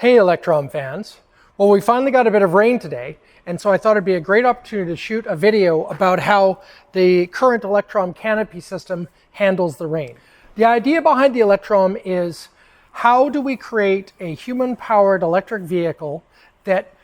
Hey Electrom fans. Well, we finally got a bit of rain today, and so I thought it'd be a great opportunity to shoot a video about how the current Electrom canopy system handles the rain. The idea behind the Electrom is how do we create a human-powered electric vehicle that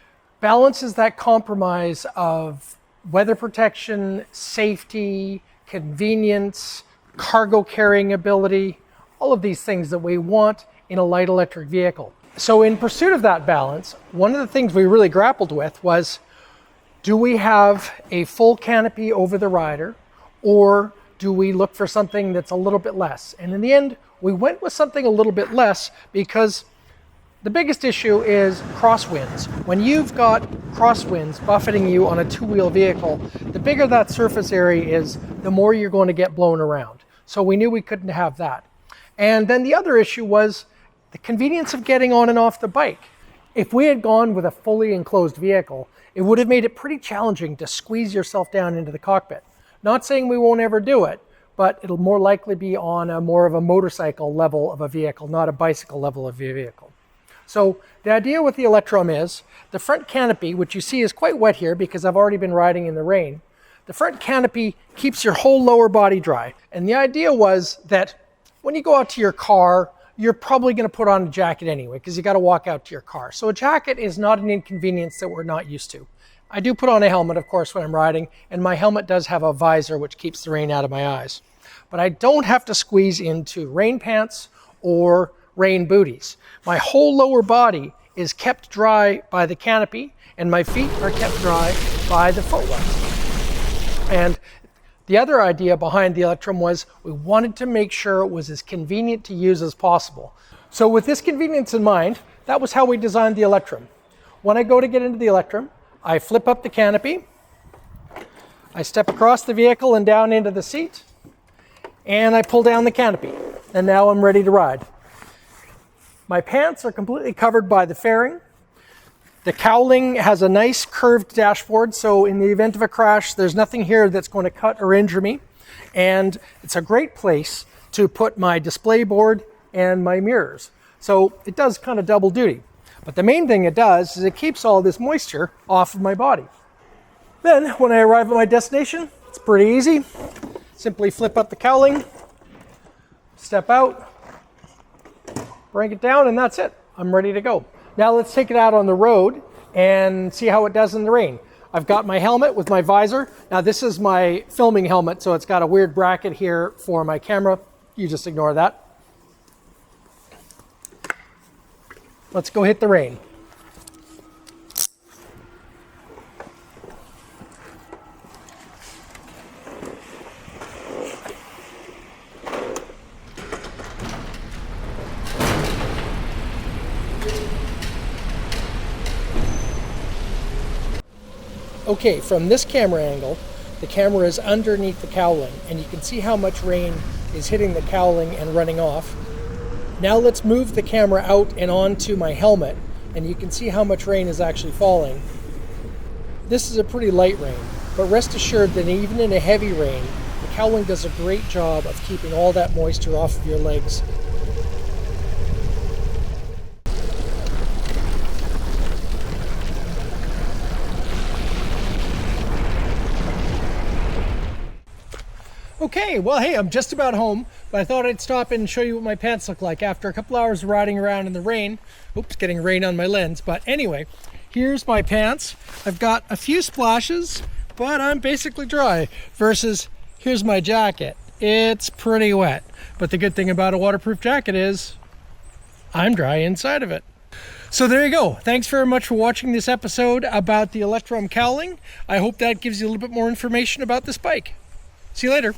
balances that compromise of weather protection, safety, convenience, cargo carrying ability, all of these things that we want in a light electric vehicle. So in pursuit of that balance, one of the things we really grappled with was, do we have a full canopy over the rider, or do we look for something that's a little bit less? And in the end, we went with something a little bit less because the biggest issue is crosswinds. When you've got crosswinds buffeting you on a two-wheel vehicle, the bigger that surface area is, the more you're going to get blown around. So we knew we couldn't have that. And then the other issue was the convenience of getting on and off the bike. If we had gone with a fully enclosed vehicle, it would have made it pretty challenging to squeeze yourself down into the cockpit. Not saying we won't ever do it, but it'll more likely be on a more of a motorcycle level of a vehicle, not a bicycle level of a vehicle. So the idea with the Electrom is the front canopy, which you see is quite wet here because I've already been riding in the rain. The front canopy keeps your whole lower body dry. And the idea was that when you go out to your car, you're probably going to put on a jacket anyway because you got to walk out to your car. So a jacket is not an inconvenience that we're not used to. I do put on a helmet, of course, when I'm riding, and my helmet does have a visor which keeps the rain out of my eyes. But I don't have to squeeze into rain pants or rain booties. My whole lower body is kept dry by the canopy, and my feet are kept dry by the footwell. And the other idea behind the Electrom was we wanted to make sure it was as convenient to use as possible. So with this convenience in mind, that was how we designed the Electrom. When I go to get into the Electrom, I flip up the canopy, I step across the vehicle and down into the seat, and I pull down the canopy, and now I'm ready to ride. My pants are completely covered by the fairing. The cowling has a nice curved dashboard, so in the event of a crash, there's nothing here that's going to cut or injure me. And it's a great place to put my display board and my mirrors. So it does kind of double duty. But the main thing it does is it keeps all this moisture off of my body. Then, when I arrive at my destination, it's pretty easy. Simply flip up the cowling, step out, bring it down, and that's it. I'm ready to go. Now let's take it out on the road and see how it does in the rain. I've got my helmet with my visor. Now this is my filming helmet, so it's got a weird bracket here for my camera. You just ignore that. Let's go hit the rain. Okay, from this camera angle, the camera is underneath the cowling, and you can see how much rain is hitting the cowling and running off. Now let's move the camera out and onto my helmet, and you can see how much rain is actually falling. This is a pretty light rain, but rest assured that even in a heavy rain, the cowling does a great job of keeping all that moisture off of your legs. Okay, well, hey, I'm just about home, but I thought I'd stop in and show you what my pants look like after a couple hours of riding around in the rain. Oops, getting rain on my lens. But anyway, here's my pants. I've got a few splashes, but I'm basically dry. Versus, here's my jacket. It's pretty wet. But the good thing about a waterproof jacket is I'm dry inside of it. So there you go. Thanks very much for watching this episode about the Electrom cowling. I hope that gives you a little bit more information about this bike. See you later.